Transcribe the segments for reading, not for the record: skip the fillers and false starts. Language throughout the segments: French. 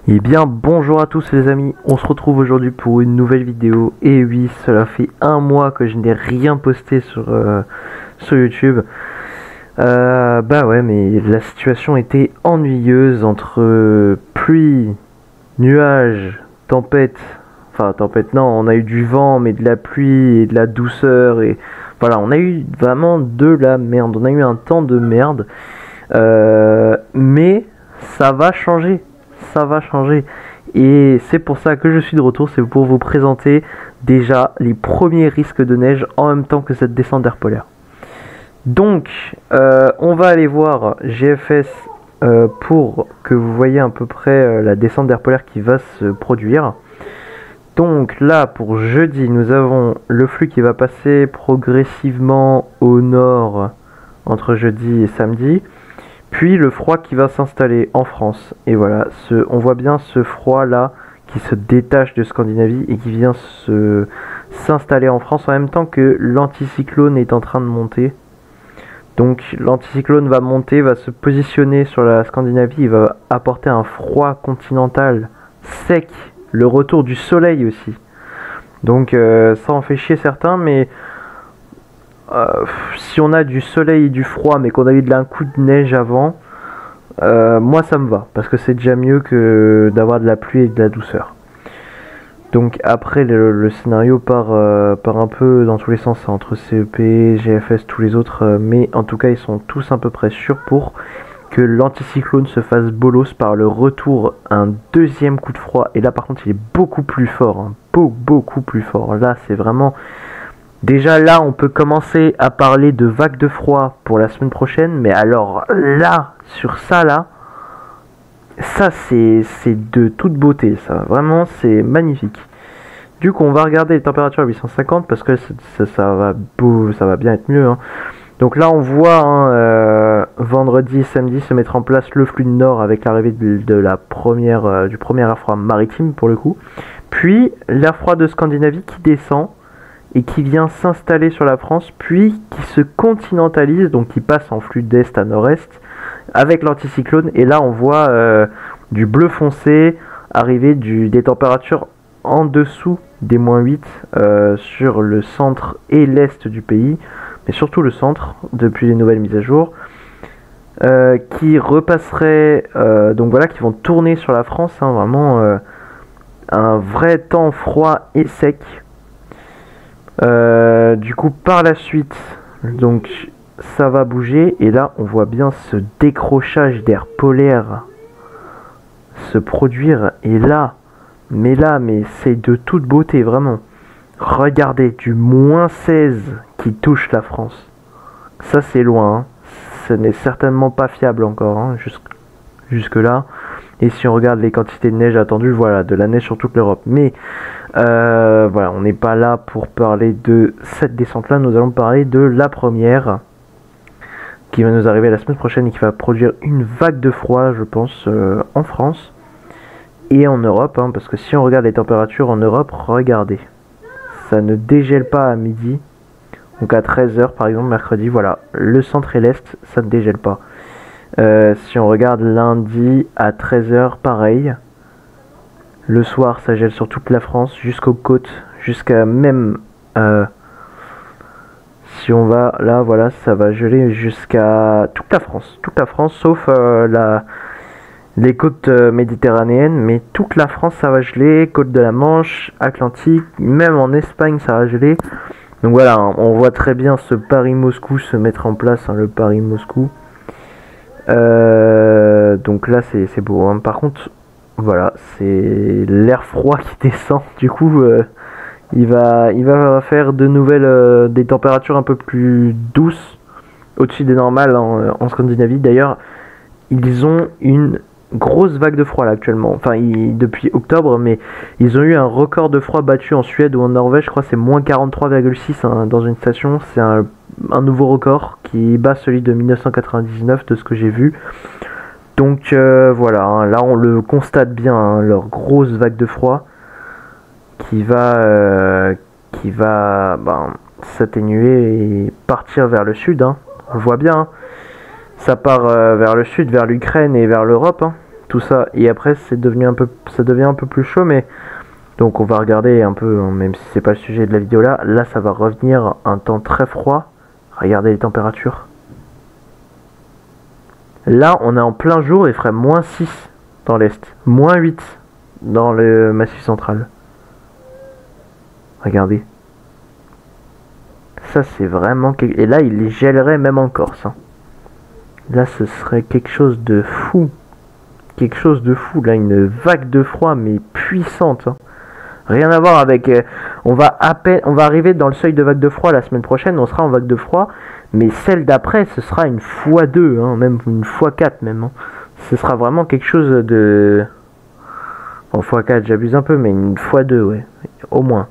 Eh bien bonjour à tous les amis, on se retrouve aujourd'hui pour une nouvelle vidéo. Et oui, cela fait un mois que je n'ai rien posté sur YouTube. Bah ouais, mais la situation était ennuyeuse entre pluie, nuages, tempête. Enfin tempête non, on a eu du vent mais de la pluie et de la douceur. Et voilà, on a eu vraiment de la merde, on a eu un temps de merde. Mais ça va changer, ça va changer. Et c'est pour ça que je suis de retour, c'est pour vous présenter déjà les premiers risques de neige en même temps que cette descente d'air polaire. Donc, on va aller voir GFS pour que vous voyez à peu près la descente d'air polaire qui va se produire. Donc là, pour jeudi, nous avons le flux qui va passer progressivement au nord entre jeudi et samedi. Puis le froid qui va s'installer en France. Et voilà, on voit bien ce froid là qui se détache de Scandinavie et qui vient s'installer en France en même temps que l'anticyclone est en train de monter. Donc l'anticyclone va monter, va se positionner sur la Scandinavie, il va apporter un froid continental sec, le retour du soleil aussi. Donc ça en fait chier certains, mais si on a du soleil et du froid mais qu'on a eu un coup de neige avant, moi ça me va parce que c'est déjà mieux que d'avoir de la pluie et de la douceur. Donc après le scénario part un peu dans tous les sens, entre CEP, GFS, tous les autres, mais en tout cas ils sont tous à peu près sûrs pour que l'anticyclone se fasse bolos par le retour un deuxième coup de froid. Et là par contre il est beaucoup plus fort, hein, beaucoup plus fort. Là c'est vraiment... Déjà là, on peut commencer à parler de vagues de froid pour la semaine prochaine, mais alors là, sur ça là, ça c'est de toute beauté, ça. Vraiment, c'est magnifique. Du coup, on va regarder les températures à 850 parce que ça va bien être mieux. Hein. Donc là, on voit hein, vendredi, samedi se mettre en place le flux de nord avec l'arrivée de la première, du premier air froid maritime pour le coup. Puis l'air froid de Scandinavie qui descend et qui vient s'installer sur la France, puis qui se continentalise, donc qui passe en flux d'est à nord-est, avec l'anticyclone, et là on voit du bleu foncé arriver des températures en dessous des -8 sur le centre et l'est du pays, mais surtout le centre, depuis les nouvelles mises à jour, qui repasseraient, donc voilà, qui vont tourner sur la France, hein, vraiment un vrai temps froid et sec. Du coup par la suite donc ça va bouger et là on voit bien ce décrochage d'air polaire se produire et là mais c'est de toute beauté vraiment. Regardez du -16 qui touche la France, ça c'est loin hein. Ce n'est certainement pas fiable encore hein, jusque là. Et si on regarde les quantités de neige attendues, voilà, de la neige sur toute l'Europe. Mais voilà, on n'est pas là pour parler de cette descente-là. Nous allons parler de la première qui va nous arriver la semaine prochaine et qui va produire une vague de froid, je pense, en France et en Europe. Hein, parce que si on regarde les températures en Europe, regardez, ça ne dégèle pas à midi. Donc à 13h par exemple, mercredi, voilà, le centre et l'est, ça ne dégèle pas. Si on regarde lundi à 13h, pareil. Le soir, ça gèle sur toute la France, jusqu'aux côtes, jusqu'à même... si on va là, voilà, ça va geler jusqu'à toute la France, sauf les côtes méditerranéennes, mais toute la France, ça va geler, côte de la Manche, Atlantique, même en Espagne, ça va geler. Donc voilà, on voit très bien ce Paris-Moscou se mettre en place, hein, le Paris-Moscou. Donc là c'est beau hein. Par contre voilà, c'est l'air froid qui descend, du coup il va faire de nouvelles des températures un peu plus douces au-dessus des normales en Scandinavie. D'ailleurs ils ont une grosse vague de froid là actuellement, enfin depuis octobre, mais ils ont eu un record de froid battu en Suède ou en Norvège, je crois c'est -43,6 hein, dans une station. C'est un nouveau record qui bat celui de 1999 de ce que j'ai vu. Donc voilà, hein, là on le constate bien, hein, leur grosse vague de froid qui va s'atténuer et partir vers le sud. Hein. On le voit bien, hein. Ça part vers le sud, vers l'Ukraine et vers l'Europe, hein, tout ça. Et après, ça devient un peu plus chaud, mais donc on va regarder un peu, hein, même si c'est pas le sujet de la vidéo là. Là, ça va revenir un temps très froid. Regardez les températures. Là, on est en plein jour, il ferait -6 dans l'est, -8 dans le massif central. Regardez. Ça, c'est vraiment... Et là, il gèlerait même en Corse. Hein. Là, ce serait quelque chose de fou. Quelque chose de fou. Là, une vague de froid, mais puissante. Hein. Rien à voir avec... on va arriver dans le seuil de vague de froid la semaine prochaine. On sera en vague de froid. Mais celle d'après, ce sera une x2. Hein, même une x4 même. Hein. Ce sera vraiment quelque chose de... Bon, x4, j'abuse un peu, mais une x2, ouais. Au moins.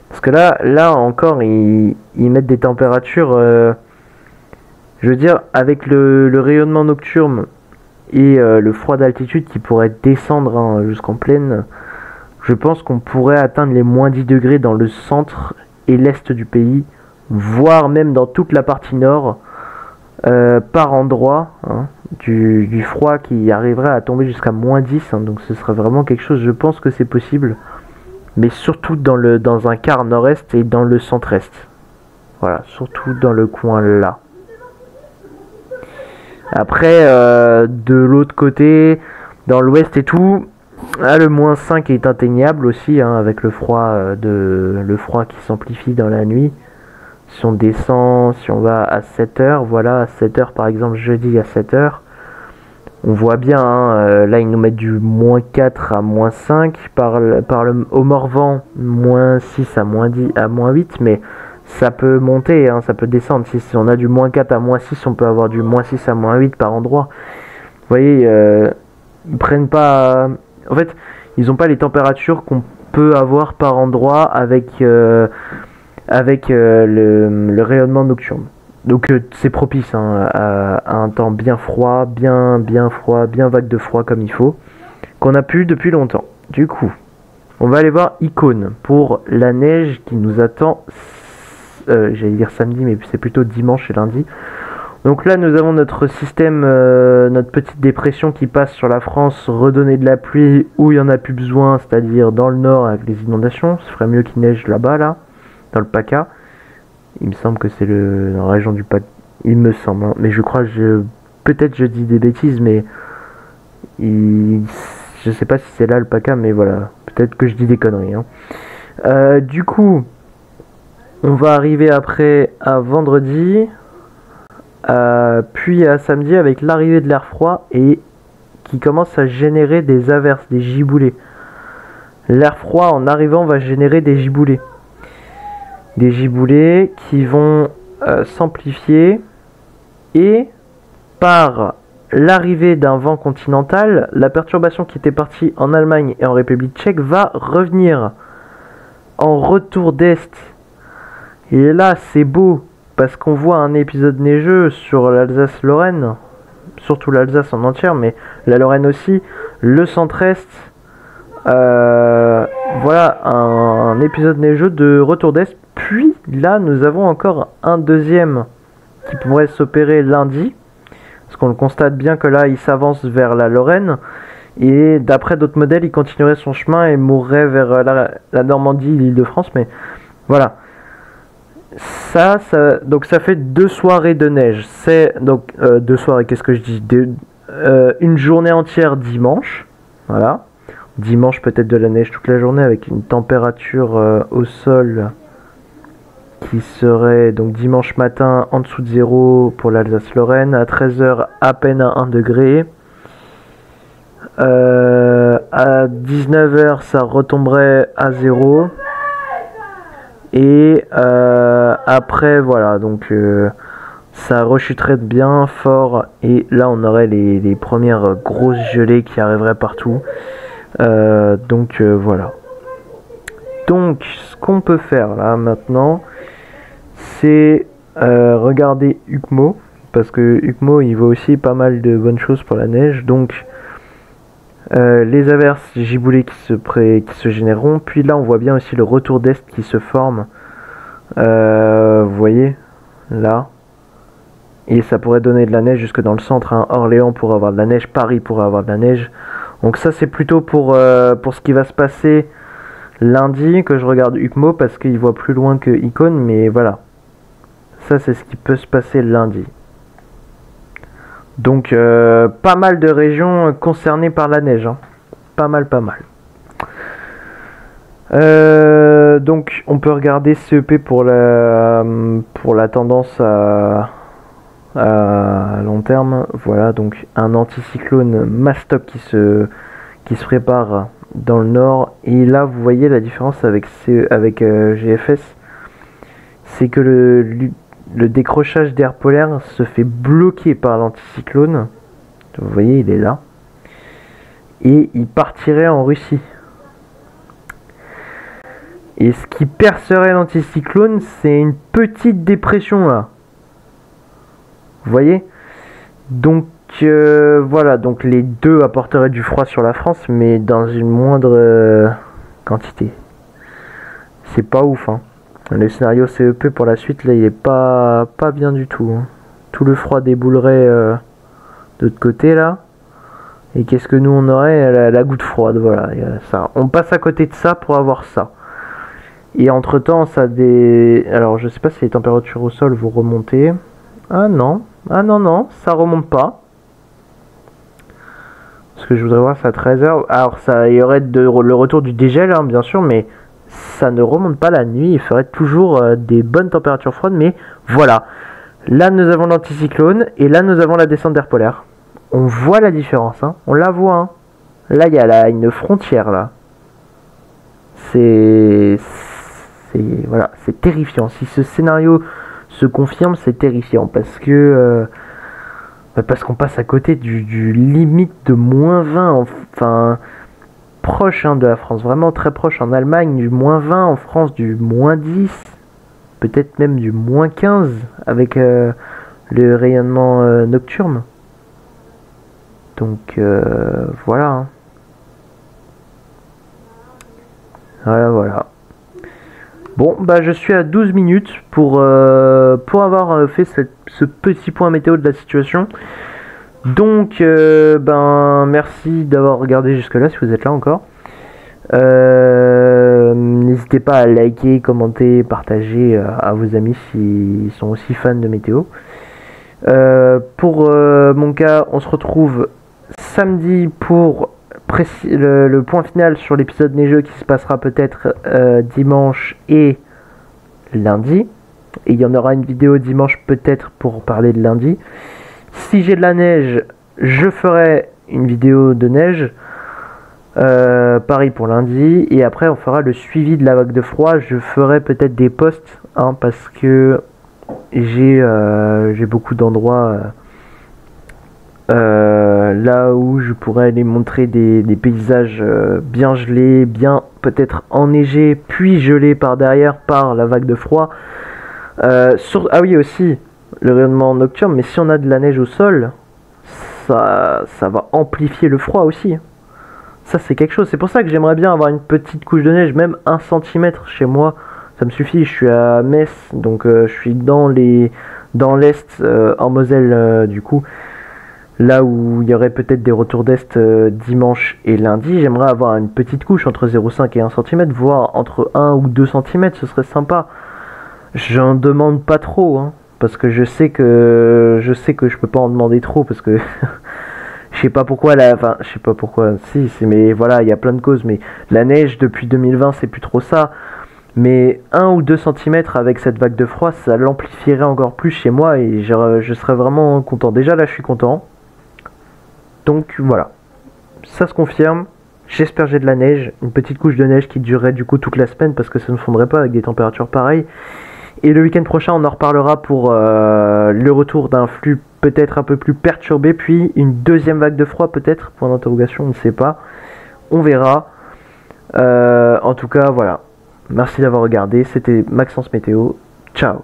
Parce que là encore, ils mettent des températures... je veux dire, avec le rayonnement nocturne et le froid d'altitude qui pourrait descendre hein, jusqu'en plaine, je pense qu'on pourrait atteindre les -10 degrés dans le centre et l'est du pays, voire même dans toute la partie nord, par endroit, hein, du froid qui arriverait à tomber jusqu'à -10, hein, donc ce serait vraiment quelque chose, je pense que c'est possible, mais surtout dans un quart nord-est et dans le centre-est. Voilà, surtout dans le coin là. Après, de l'autre côté, dans l'ouest et tout, là, le -5 est atteignable aussi, hein, avec le froid qui s'amplifie dans la nuit. Si on descend, si on va à 7h, voilà, à 7h par exemple, jeudi à 7h, on voit bien, hein, là ils nous mettent du -4 à -5, au Morvan, -6 à -10, à -8, mais ça peut monter, hein, ça peut descendre. Si on a du -4 à -6, on peut avoir du -6 à -8 par endroit. Vous voyez, ils prennent pas... En fait, ils n'ont pas les températures qu'on peut avoir par endroit avec le rayonnement nocturne. Donc c'est propice hein, à un temps bien froid, bien froid, bien vague de froid comme il faut, qu'on a pu depuis longtemps. Du coup, on va aller voir Icône pour la neige qui nous attend, j'allais dire samedi, mais c'est plutôt dimanche et lundi. Donc là, nous avons notre système, notre petite dépression qui passe sur la France, redonner de la pluie où il n'y en a plus besoin, c'est-à-dire dans le nord avec les inondations. Ce ferait mieux qu'il neige là-bas, là, dans le PACA. Il me semble que c'est dans la région du PACA. Il me semble, hein. Mais je crois, peut-être je dis des bêtises, mais je sais pas si c'est là le PACA, mais voilà. Peut-être que je dis des conneries. Hein. Du coup, on va arriver après à vendredi. Puis à samedi avec l'arrivée de l'air froid et qui commence à générer des averses, des giboulées. L'air froid en arrivant va générer des giboulées. Des giboulées qui vont s'amplifier et par l'arrivée d'un vent continental, la perturbation qui était partie en Allemagne et en République tchèque va revenir en retour d'est. Et là c'est beau. Parce qu'on voit un épisode neigeux sur l'Alsace-Lorraine, surtout l'Alsace en entière, mais la Lorraine aussi, le centre-est, voilà un épisode neigeux de retour d'est. Puis là, nous avons encore un deuxième qui pourrait s'opérer lundi, parce qu'on le constate bien que là, il s'avance vers la Lorraine, et d'après d'autres modèles, il continuerait son chemin et mourrait vers la Normandie, l'Île-de-France, mais voilà. Donc ça fait 2 soirées de neige. C'est donc 2 soirées, qu'est-ce que je dis, une journée entière dimanche. Voilà. Dimanche peut-être de la neige toute la journée avec une température au sol qui serait donc dimanche matin en dessous de 0 pour l'Alsace-Lorraine, à 13h à peine à 1 degré. À 19h ça retomberait à 0. Et après voilà, donc ça rechuterait bien fort et là on aurait les premières grosses gelées qui arriveraient partout. Donc voilà. Donc ce qu'on peut faire là maintenant, c'est regarder UCMO, parce que UCMO il voit aussi pas mal de bonnes choses pour la neige. Donc les averses giboulées qui se généreront, puis là on voit bien aussi le retour d'est qui se forme, vous voyez là, Et ça pourrait donner de la neige jusque dans le centre, hein. Orléans pourrait avoir de la neige, Paris pourrait avoir de la neige. Donc ça c'est plutôt pour ce qui va se passer lundi que je regarde UCMO parce qu'il voit plus loin que Icône, mais voilà. Ça c'est ce qui peut se passer lundi. Donc pas mal de régions concernées par la neige, hein. Pas mal. Donc on peut regarder CEP pour la tendance à long terme. Voilà, donc un anticyclone Mastoc qui se prépare dans le nord. Et là vous voyez la différence avec GFS, c'est que le décrochage d'air polaire se fait bloquer par l'anticyclone. Vous voyez, il est là. Et il partirait en Russie. Et ce qui percerait l'anticyclone, c'est une petite dépression là. Vous voyez? Donc voilà, donc les deux apporteraient du froid sur la France, mais dans une moindre quantité. C'est pas ouf, hein. Le scénario CEP pour la suite, là, il est pas bien du tout, hein. Tout le froid déboulerait de l'autre côté, là. Et qu'est-ce que nous, on aurait? La goutte froide, voilà. Ça. On passe à côté de ça pour avoir ça. Et entre-temps, ça des... Alors, je sais pas si les températures au sol vont remonter. Ah non, ça remonte pas. Ce que je voudrais voir, c'est à 13h. Alors, il y aurait le retour du dégel, hein, bien sûr, mais... ça ne remonte pas la nuit, il ferait toujours des bonnes températures froides, mais voilà. Là, nous avons l'anticyclone, et là, nous avons la descente d'air polaire. On voit la différence, hein. On la voit, hein. Là, il y a une frontière, là. Voilà, c'est terrifiant. Si ce scénario se confirme, c'est terrifiant, parce qu'on passe à côté du limite de -20, enfin... proche, hein, de la France, vraiment très proche. En Allemagne du -20, en France du -10, peut-être même du -15 avec le rayonnement nocturne. Donc voilà, hein. Voilà. Bon, bah je suis à 12 minutes pour avoir fait ce petit point météo de la situation. Donc, merci d'avoir regardé jusque là si vous êtes là encore. N'hésitez pas à liker, commenter, partager à vos amis s'ils sont aussi fans de météo. Pour mon cas, on se retrouve samedi pour le point final sur l'épisode neigeux qui se passera peut-être dimanche et lundi. Et il y en aura une vidéo dimanche peut-être pour parler de lundi. Si j'ai de la neige, je ferai une vidéo de neige. Pareil pour lundi. Et après, on fera le suivi de la vague de froid. Je ferai peut-être des posts, hein, parce que j'ai beaucoup d'endroits là où je pourrais aller montrer des paysages bien gelés, bien peut-être enneigés, puis gelés par derrière par la vague de froid. Ah oui, aussi le rayonnement nocturne, mais si on a de la neige au sol, ça va amplifier le froid aussi. Ça, c'est quelque chose. C'est pour ça que j'aimerais bien avoir une petite couche de neige, même 1 cm chez moi. Ça me suffit. Je suis à Metz, donc je suis dans l'Est, en Moselle, du coup. Là où il y aurait peut-être des retours d'Est dimanche et lundi, j'aimerais avoir une petite couche entre 0,5 et 1 cm, voire entre 1 ou 2 cm, ce serait sympa. J'en demande pas trop, hein, parce que je sais que je peux pas en demander trop, parce que je sais pas pourquoi mais voilà, il y a plein de causes, mais la neige depuis 2020 c'est plus trop ça, mais 1 ou 2 cm avec cette vague de froid, ça l'amplifierait encore plus chez moi, et je serais vraiment content. Déjà là je suis content, donc voilà, ça se confirme. J'espère j'ai de la neige, une petite couche de neige qui durerait du coup toute la semaine, parce que ça ne fondrait pas avec des températures pareilles. Et le week-end prochain, on en reparlera pour le retour d'un flux peut-être un peu plus perturbé, puis une deuxième vague de froid peut-être, point d'interrogation, on ne sait pas. On verra. En tout cas, voilà. Merci d'avoir regardé. C'était Maxence Météo. Ciao.